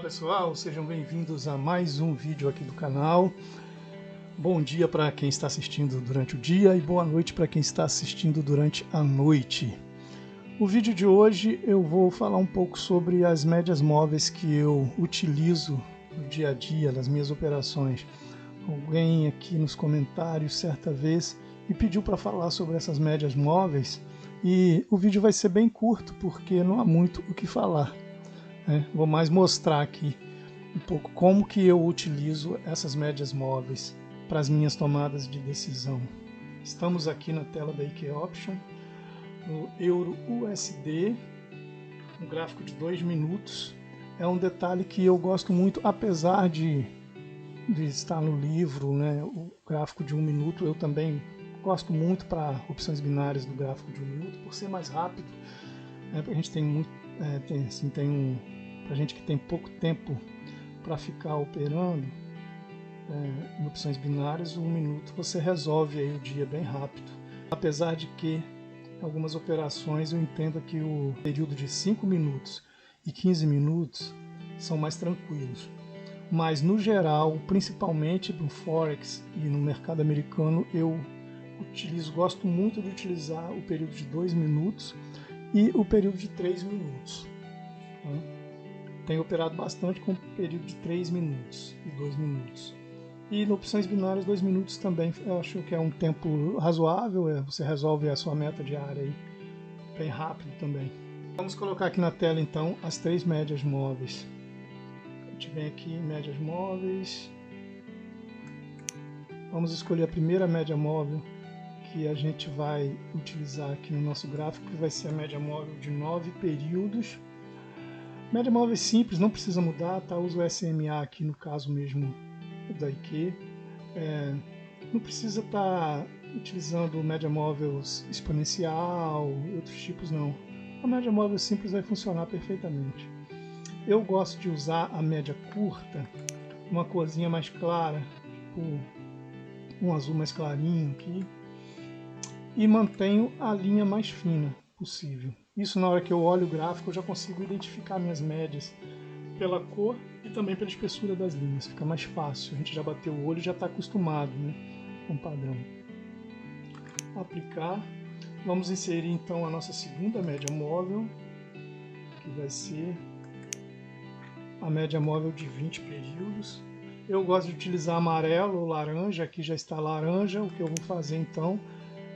pessoal, sejam bem-vindos a mais um vídeo aqui do canal. Bom dia para quem está assistindo durante o dia e boa noite para quem está assistindo durante a noite. O vídeo de hoje eu vou falar um pouco sobre as médias móveis que eu utilizo no dia a dia, nas minhas operações. Alguém aqui nos comentários certa vez me pediu para falar sobre essas médias móveis e o vídeo vai ser bem curto porque não há muito o que falar. Vou mais mostrar aqui um pouco como que eu utilizo essas médias móveis para as minhas tomadas de decisão. Estamos aqui na tela da IK Option, no Euro USD, um gráfico de 2 minutos. É um detalhe que eu gosto muito, apesar de estar no livro, né, o gráfico de 1 minuto, eu também gosto muito para opções binárias do gráfico de 1 minuto, por ser mais rápido. A gente tem muito, para gente que tem pouco tempo para ficar operando, em opções binárias, 1 minuto você resolve aí o dia bem rápido. Apesar de que algumas operações eu entendo que o período de 5 minutos e 15 minutos são mais tranquilos. Mas no geral, principalmente no Forex e no mercado americano, eu gosto muito de utilizar o período de 2 minutos e o período de 3 minutos. Tenho operado bastante com o período de 3 minutos e 2 minutos. E em opções binárias, 2 minutos também eu acho que é um tempo razoável, você resolve a sua meta diária aí bem rápido também. Vamos colocar aqui na tela então as 3 médias móveis. A gente vem aqui em médias móveis. Vamos escolher a primeira média móvel que a gente vai utilizar aqui no nosso gráfico, que vai ser a média móvel de 9 períodos. Média móvel simples, não precisa mudar, tá? Uso o SMA aqui no caso mesmo da IK. Não precisa estar utilizando média móvel exponencial e outros tipos não. A média móvel simples vai funcionar perfeitamente. Eu gosto de usar a média curta, uma corzinha mais clara, tipo um azul mais clarinho aqui, e mantenho a linha mais fina possível. Isso, na hora que eu olho o gráfico, eu já consigo identificar minhas médias pela cor e também pela espessura das linhas. Fica mais fácil, a gente já bateu o olho e já está acostumado, né, com o padrão. Aplicar. Vamos inserir então a nossa segunda média móvel, que vai ser a média móvel de 20 períodos. Eu gosto de utilizar amarelo ou laranja, aqui já está laranja. O que eu vou fazer então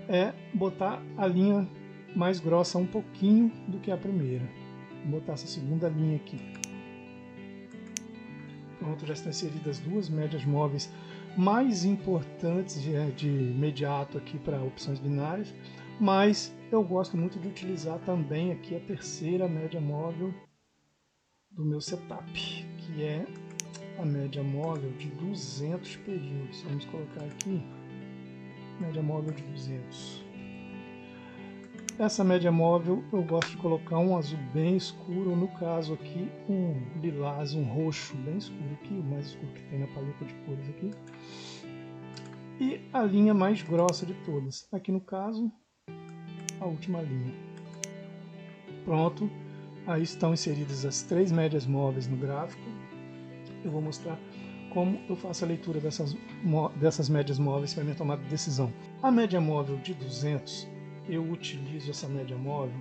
é botar a linha mais grossa um pouquinho do que a primeira. Vou botar essa segunda linha aqui. Pronto, já estão inseridas 2 médias móveis mais importantes de imediato aqui para opções binárias, mas eu gosto muito de utilizar também aqui a terceira média móvel do meu setup, que é a média móvel de 200 períodos. Vamos colocar aqui média móvel de 200. Essa média móvel eu gosto de colocar um azul bem escuro, no caso aqui um lilás, um roxo bem escuro aqui, o mais escuro que tem na paleta de cores aqui. E a linha mais grossa de todas, aqui no caso a última linha. Pronto, aí estão inseridas as 3 médias móveis no gráfico. Eu vou mostrar como eu faço a leitura dessas médias móveis para minha tomada de decisão. A média móvel de 200, eu utilizo essa média móvel,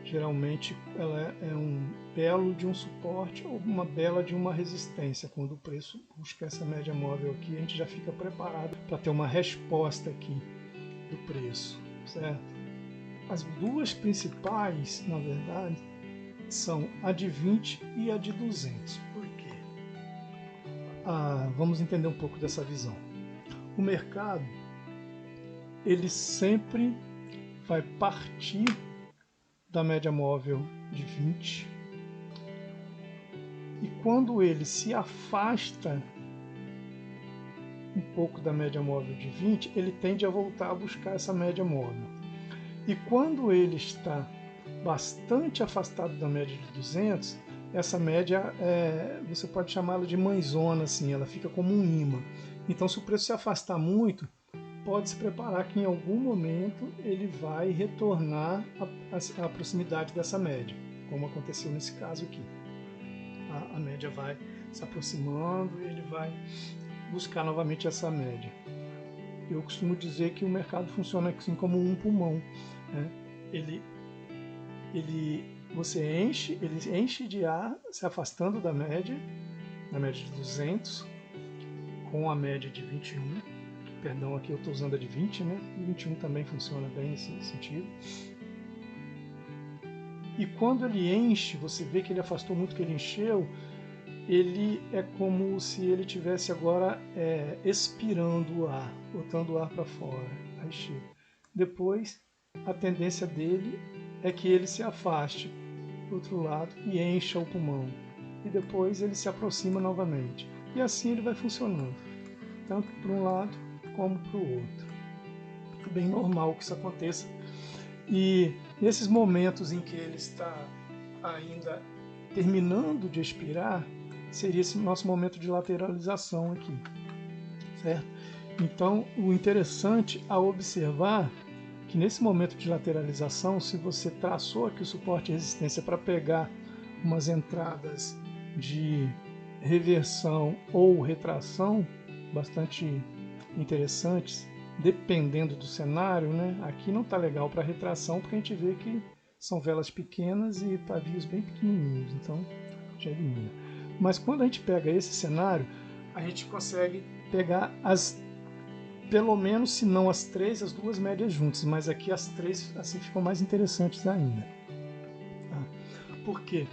geralmente ela é um belo de um suporte ou uma bela de uma resistência. Quando o preço busca essa média móvel aqui, a gente já fica preparado para ter uma resposta aqui do preço, certo? As 2 principais, na verdade, são a de 20 e a de 200. Por quê? Vamos entender um pouco dessa visão. O mercado, ele sempre vai partir da média móvel de 20 e quando ele se afasta um pouco da média móvel de 20, ele tende a voltar a buscar essa média móvel. E quando ele está bastante afastado da média de 200, essa média você pode chamá-la de mãezona, assim, ela fica como um imã. Então, se o preço se afastar muito, pode se preparar que em algum momento ele vai retornar à proximidade dessa média, como aconteceu nesse caso aqui. a média vai se aproximando e ele vai buscar novamente essa média. Eu costumo dizer que o mercado funciona assim como um pulmão, né? Você enche, ele enche de ar, se afastando da média, na média de 200, com a média de 21. Perdão, aqui eu estou usando a de 20, né? E 21 também funciona bem nesse sentido. E quando ele enche, você vê que ele afastou muito, que ele encheu, ele é como se ele tivesse agora expirando o ar, botando o ar para fora. Aí chega. Depois, a tendência dele é que ele se afaste do outro lado e encha o pulmão. E depois ele se aproxima novamente. E assim ele vai funcionando, tanto para um lado como para o outro. É bem normal que isso aconteça. E nesses momentos em que ele está ainda terminando de expirar, seria esse nosso momento de lateralização aqui, certo? Então, o interessante a observar que nesse momento de lateralização, se você traçou aqui o suporte e resistência para pegar umas entradas de reversão ou retração bastante interessantes, dependendo do cenário, né? Aqui não está legal para retração porque a gente vê que são velas pequenas e pavios bem pequenininhos, então já elimina. Mas quando a gente pega esse cenário, a gente consegue pegar pelo menos, se não as três, as duas médias juntas, mas aqui as três assim ficam mais interessantes ainda. Tá? Por quê?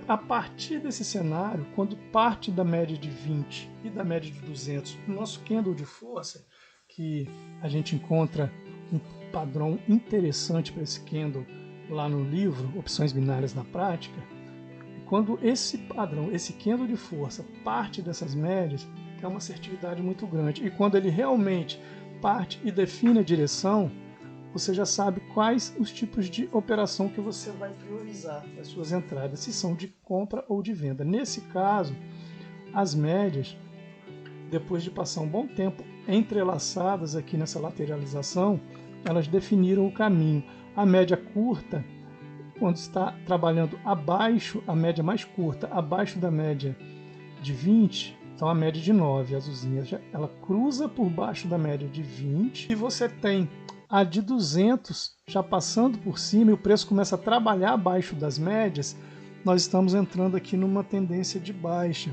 A partir desse cenário, quando parte da média de 20 e da média de 200, o nosso candle de força, que a gente encontra um padrão interessante para esse candle lá no livro Opções Binárias na Prática, quando esse padrão, esse candle de força parte dessas médias, é uma assertividade muito grande. E quando ele realmente parte e define a direção, você já sabe quais os tipos de operação que você vai priorizar as suas entradas, se são de compra ou de venda. Nesse caso, as médias, depois de passar um bom tempo entrelaçadas aqui nessa lateralização, elas definiram o caminho. A média curta, quando está trabalhando abaixo, a média mais curta, abaixo da média de 20, então a média de 9, azulzinha, ela cruza por baixo da média de 20, e você tem a de 200 já passando por cima e o preço começa a trabalhar abaixo das médias, nós estamos entrando aqui numa tendência de baixa.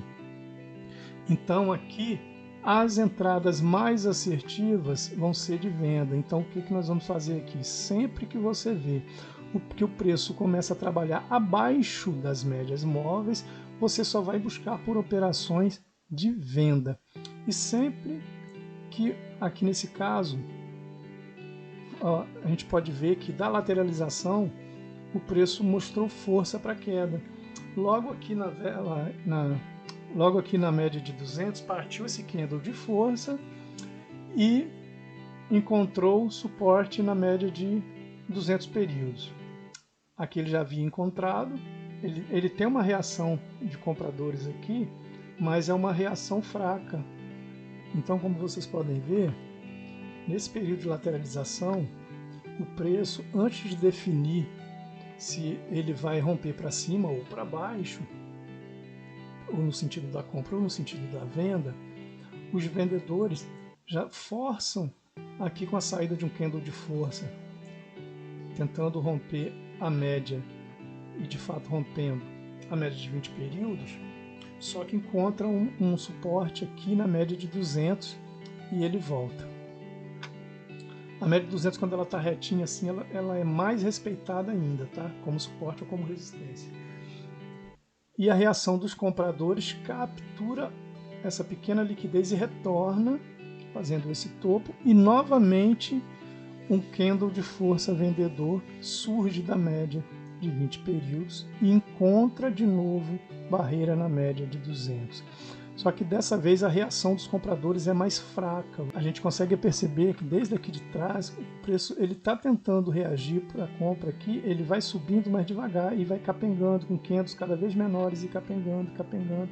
Então aqui as entradas mais assertivas vão ser de venda. Então o que nós vamos fazer aqui? Sempre que você vê que o preço começa a trabalhar abaixo das médias móveis, você só vai buscar por operações de venda. E sempre que, aqui nesse caso, a gente pode ver que da lateralização o preço mostrou força para queda. Logo aqui na vela, logo aqui na média de 200, partiu esse candle de força e encontrou suporte na média de 200 períodos. Aqui ele já havia encontrado, ele tem uma reação de compradores aqui, mas é uma reação fraca. Então, como vocês podem ver, nesse período de lateralização, o preço, antes de definir se ele vai romper para cima ou para baixo, ou no sentido da compra ou no sentido da venda, os vendedores já forçam aqui com a saída de um candle de força, tentando romper a média e de fato rompendo a média de 20 períodos, só que encontra um suporte aqui na média de 200 e ele volta. A média de 200, quando ela está retinha assim, ela é mais respeitada ainda, tá? Como suporte ou como resistência. E a reação dos compradores captura essa pequena liquidez e retorna, fazendo esse topo, e novamente um candle de força vendedor surge da média de 20 períodos e encontra de novo barreira na média de 200. Só que dessa vez a reação dos compradores é mais fraca. A gente consegue perceber que desde aqui de trás o preço ele está tentando reagir para a compra aqui, ele vai subindo mais devagar e vai capengando com candles cada vez menores e capengando, capengando.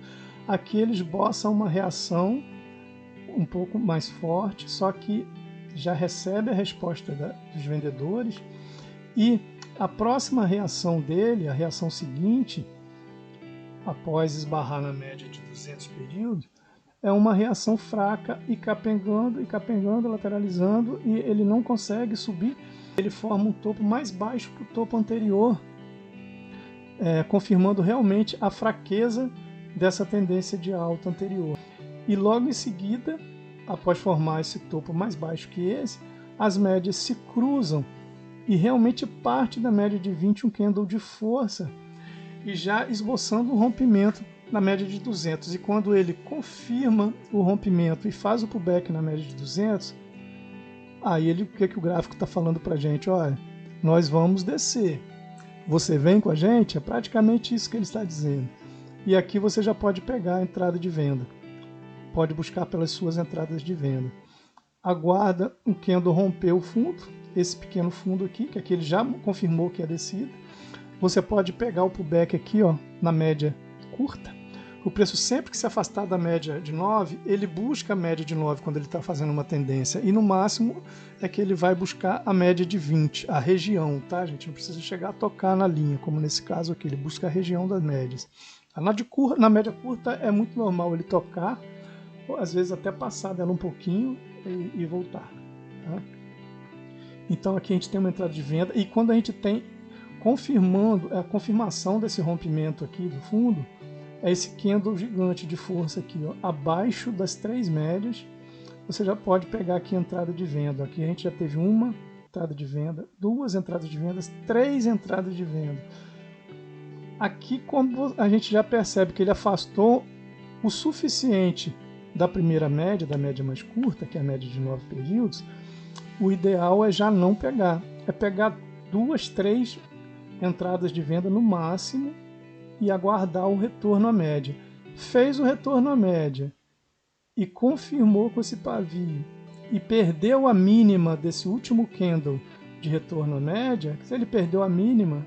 Aqui eles boçam uma reação um pouco mais forte, só que já recebe a resposta dos vendedores e a próxima reação dele, a reação seguinte, após esbarrar na média de 200 períodos, é uma reação fraca e capengando, lateralizando, e ele não consegue subir. Ele forma um topo mais baixo que o topo anterior, confirmando realmente a fraqueza dessa tendência de alta anterior. E logo em seguida, após formar esse topo mais baixo que esse, as médias se cruzam e realmente parte da média de 20 um candle de força, e já esboçando um rompimento na média de 200. E quando ele confirma o rompimento e faz o pullback na média de 200, aí o que o gráfico está falando para a gente? Olha, nós vamos descer. Você vem com a gente? É praticamente isso que ele está dizendo. E aqui você já pode pegar a entrada de venda. Pode buscar pelas suas entradas de venda. Aguarda o candle romper o fundo, esse pequeno fundo aqui, que aqui ele já confirmou que é descida. Você pode pegar o pullback aqui, ó, na média curta. O preço, sempre que se afastar da média de 9, ele busca a média de 9 quando ele está fazendo uma tendência. E no máximo é que ele vai buscar a média de 20, a região, tá, gente? Não precisa chegar a tocar na linha, como nesse caso aqui, ele busca a região das médias. Na média curta é muito normal ele tocar, ou às vezes até passar dela um pouquinho e voltar. Tá? Então aqui a gente tem uma entrada de venda, e quando a gente tem a confirmação desse rompimento aqui do fundo, é esse candle gigante de força aqui, ó, abaixo das 3 médias, você já pode pegar aqui a entrada de venda. Aqui a gente já teve uma entrada de venda, 2 entradas de vendas, 3 entradas de venda. Aqui, como a gente já percebe que ele afastou o suficiente da primeira média, da média mais curta, que é a média de 9 períodos, o ideal é já não pegar. É pegar 2, 3 entradas de venda no máximo e aguardar o retorno à média. Fez o retorno à média e confirmou com esse pavio e perdeu a mínima desse último candle de retorno à média, se ele perdeu a mínima,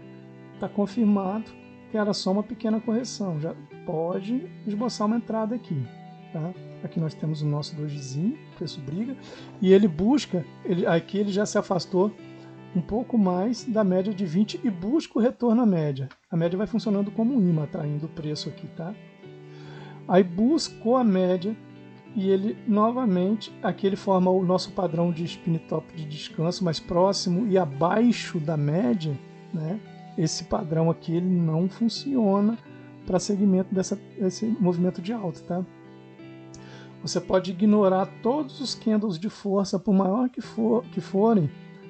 está confirmado que era só uma pequena correção. Já pode esboçar uma entrada aqui. Tá? Aqui nós temos o nosso dojizinho, preço briga, e ele busca, aqui ele já se afastou um pouco mais da média de 20 e busca o retorno à média. A média vai funcionando como um imã, atraindo o preço aqui, tá? Aí buscou a média e ele novamente, aqui ele forma o nosso padrão de spin top de descanso mais próximo e abaixo da média, né? Esse padrão aqui ele não funciona para segmento desse movimento de alta, tá? Você pode ignorar todos os candles de força, por maior que forem,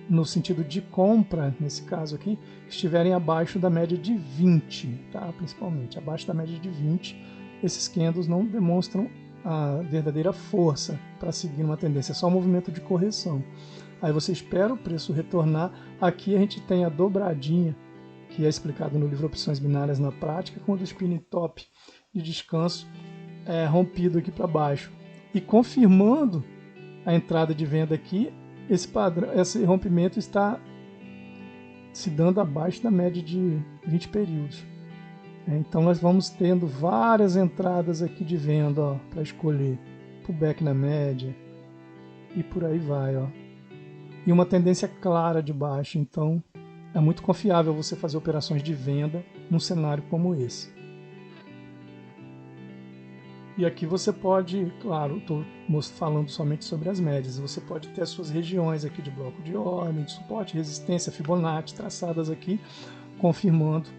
no sentido de compra, nesse caso aqui, que estiverem abaixo da média de 20, tá? Principalmente abaixo da média de 20, esses candles não demonstram a verdadeira força para seguir uma tendência, é só um movimento de correção. Aí você espera o preço retornar. Aqui a gente tem a dobradinha, que é explicado no livro Opções Binárias na Prática, quando o spin top de descanso é rompido aqui para baixo. E confirmando a entrada de venda aqui, esse rompimento está se dando abaixo da média de 20 períodos. Então nós vamos tendo várias entradas aqui de venda para escolher, pullback na média e por aí vai. Ó. E uma tendência clara de baixo, então é muito confiável você fazer operações de venda num cenário como esse. E aqui você pode, claro, estou falando somente sobre as médias, você pode ter as suas regiões aqui de bloco de ordem, de suporte, resistência, Fibonacci, traçadas aqui, confirmando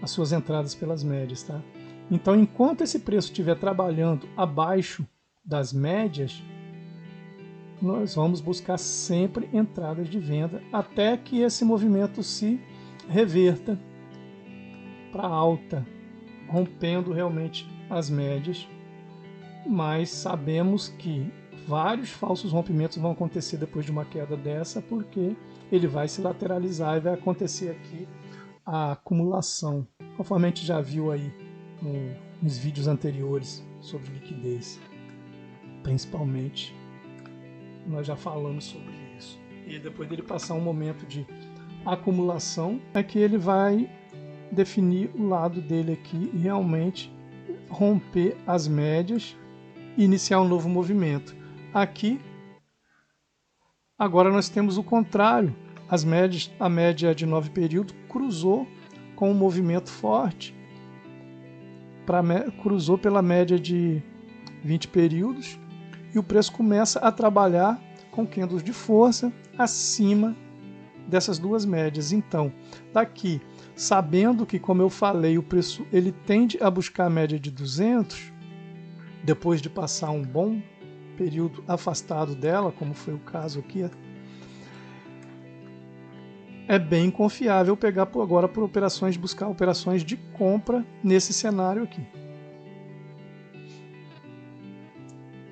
as suas entradas pelas médias. Tá? Então, enquanto esse preço estiver trabalhando abaixo das médias, nós vamos buscar sempre entradas de venda, até que esse movimento se reverta para alta, rompendo realmente as médias. Mas sabemos que vários falsos rompimentos vão acontecer depois de uma queda dessa, porque ele vai se lateralizar e vai acontecer aqui a acumulação, conforme a gente já viu aí nos vídeos anteriores sobre liquidez. Principalmente, nós já falamos sobre isso. E depois dele passar um momento de acumulação, é que ele vai definir o lado dele aqui e realmente romper as médias e iniciar um novo movimento. Aqui, agora nós temos o contrário. A média de 9 períodos cruzou com um movimento forte cruzou pela média de 20 períodos e o preço começa a trabalhar com candles de força acima dessas duas médias. Então, daqui, sabendo que, como eu falei, o preço ele tende a buscar a média de 200, depois de passar um bom período afastado dela, como foi o caso aqui, é bem confiável pegar agora por operações, buscar operações de compra nesse cenário aqui.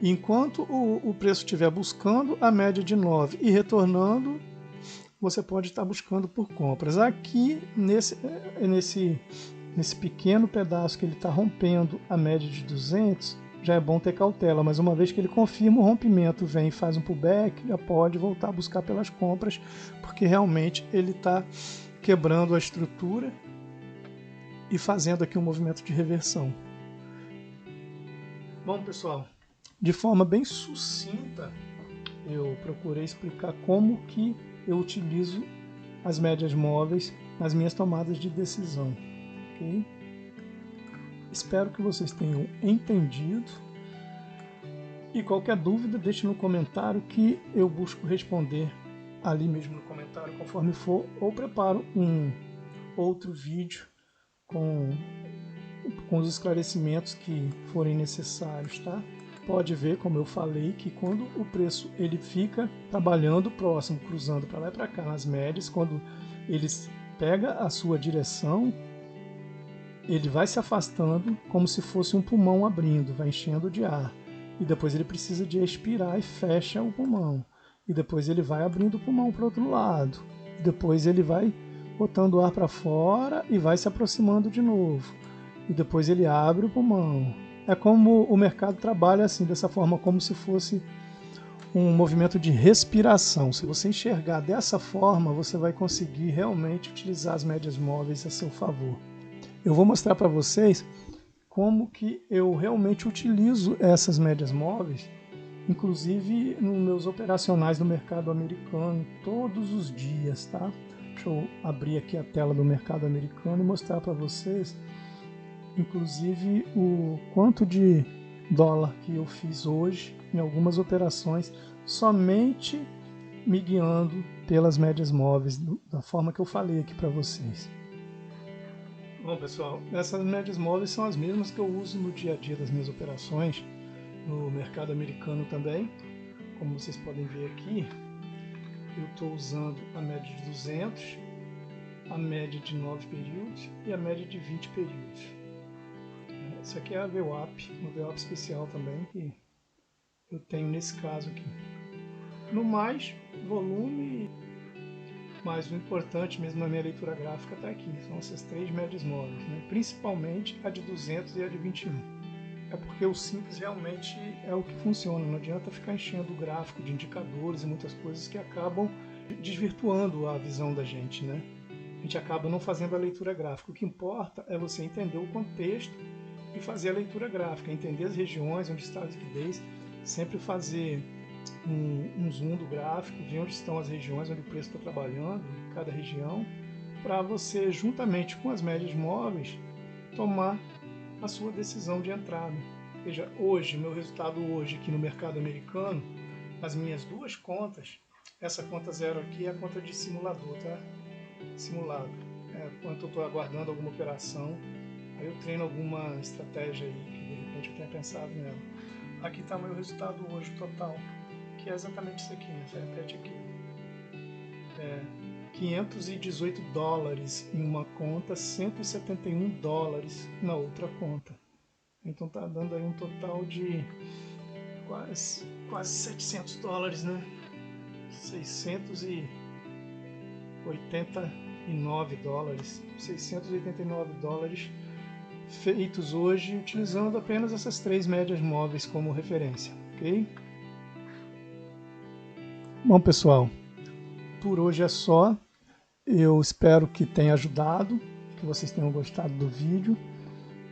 Enquanto o preço estiver buscando a média de 9 e retornando, você pode estar buscando por compras. Aqui, nesse pequeno pedaço que ele está rompendo a média de 200, já é bom ter cautela, mas uma vez que ele confirma o rompimento, vem e faz um pullback, já pode voltar a buscar pelas compras, porque realmente ele está quebrando a estrutura e fazendo aqui um movimento de reversão. Bom, pessoal, de forma bem sucinta, eu procurei explicar como que eu utilizo as médias móveis nas minhas tomadas de decisão, ok? Espero que vocês tenham entendido e qualquer dúvida deixe no comentário que eu busco responder ali mesmo no comentário conforme for, ou preparo um outro vídeo com os esclarecimentos que forem necessários, tá? Pode ver, como eu falei, que quando o preço ele fica trabalhando próximo, cruzando para lá e para cá nas médias, quando ele pega a sua direção, ele vai se afastando como se fosse um pulmão abrindo, vai enchendo de ar. E depois ele precisa de expirar e fecha o pulmão. E depois ele vai abrindo o pulmão para o outro lado. E depois ele vai botando o ar para fora e vai se aproximando de novo. E depois ele abre o pulmão. É como o mercado trabalha assim, dessa forma, como se fosse um movimento de respiração. Se você enxergar dessa forma, você vai conseguir realmente utilizar as médias móveis a seu favor. Eu vou mostrar para vocês como que eu realmente utilizo essas médias móveis, inclusive nos meus operacionais do mercado americano, todos os dias, tá? Deixa eu abrir aqui a tela do mercado americano e mostrar para vocês, inclusive, o quanto de dólar que eu fiz hoje em algumas operações, somente me guiando pelas médias móveis, da forma que eu falei aqui para vocês. Bom, pessoal, essas médias móveis são as mesmas que eu uso no dia a dia das minhas operações, no mercado americano também. Como vocês podem ver aqui, eu estou usando a média de 200, a média de 9 períodos e a média de 20 períodos. Essa aqui é a VWAP, uma VWAP especial também, que eu tenho nesse caso aqui. No mais, volume, mas o importante mesmo na minha leitura gráfica está aqui, são essas três médias móveis, né? Principalmente a de 200 e a de 21. É porque o simples realmente é o que funciona, não adianta ficar enchendo o gráfico de indicadores e muitas coisas que acabam desvirtuando a visão da gente, né? A gente acaba não fazendo a leitura gráfica. O que importa é você entender o contexto e fazer a leitura gráfica, entender as regiões onde está a liquidez, sempre fazer um zoom do gráfico, ver onde estão as regiões onde o preço está trabalhando, em cada região, para você, juntamente com as médias móveis, tomar a sua decisão de entrada. Veja, hoje, meu resultado hoje aqui no mercado americano, as minhas duas contas, essa conta 0 aqui é a conta de simulador, tá? Simulado. Quando eu estou aguardando alguma operação, aí eu treino alguma estratégia aí que de repente eu tenha pensado nela. Aqui está o meu resultado hoje total, que é exatamente isso aqui, né? Você repete aqui. 518 dólares em uma conta, 171 dólares na outra conta. Então tá dando aí um total de quase 700 dólares, né? 689 dólares. 689 dólares feitos hoje utilizando apenas essas três médias móveis como referência, ok? Bom, pessoal, por hoje é só. Eu espero que tenha ajudado, que vocês tenham gostado do vídeo.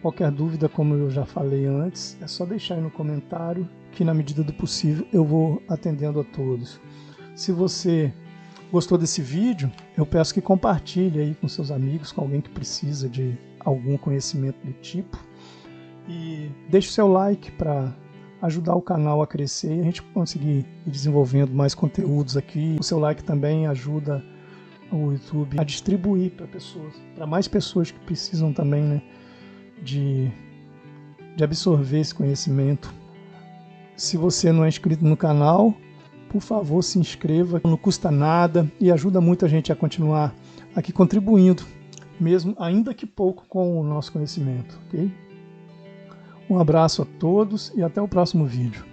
Qualquer dúvida, como eu já falei antes, é só deixar aí no comentário, que na medida do possível eu vou atendendo a todos. Se você gostou desse vídeo, eu peço que compartilhe aí com seus amigos, com alguém que precisa de algum conhecimento do tipo. E deixe o seu like para ajudar o canal a crescer e a gente conseguir ir desenvolvendo mais conteúdos aqui. O seu like também ajuda o YouTube a distribuir para mais pessoas que precisam também, né, de absorver esse conhecimento. Se você não é inscrito no canal, por favor, se inscreva, não custa nada e ajuda muito a gente a continuar aqui contribuindo, mesmo ainda que pouco, com o nosso conhecimento, ok? Um abraço a todos e até o próximo vídeo.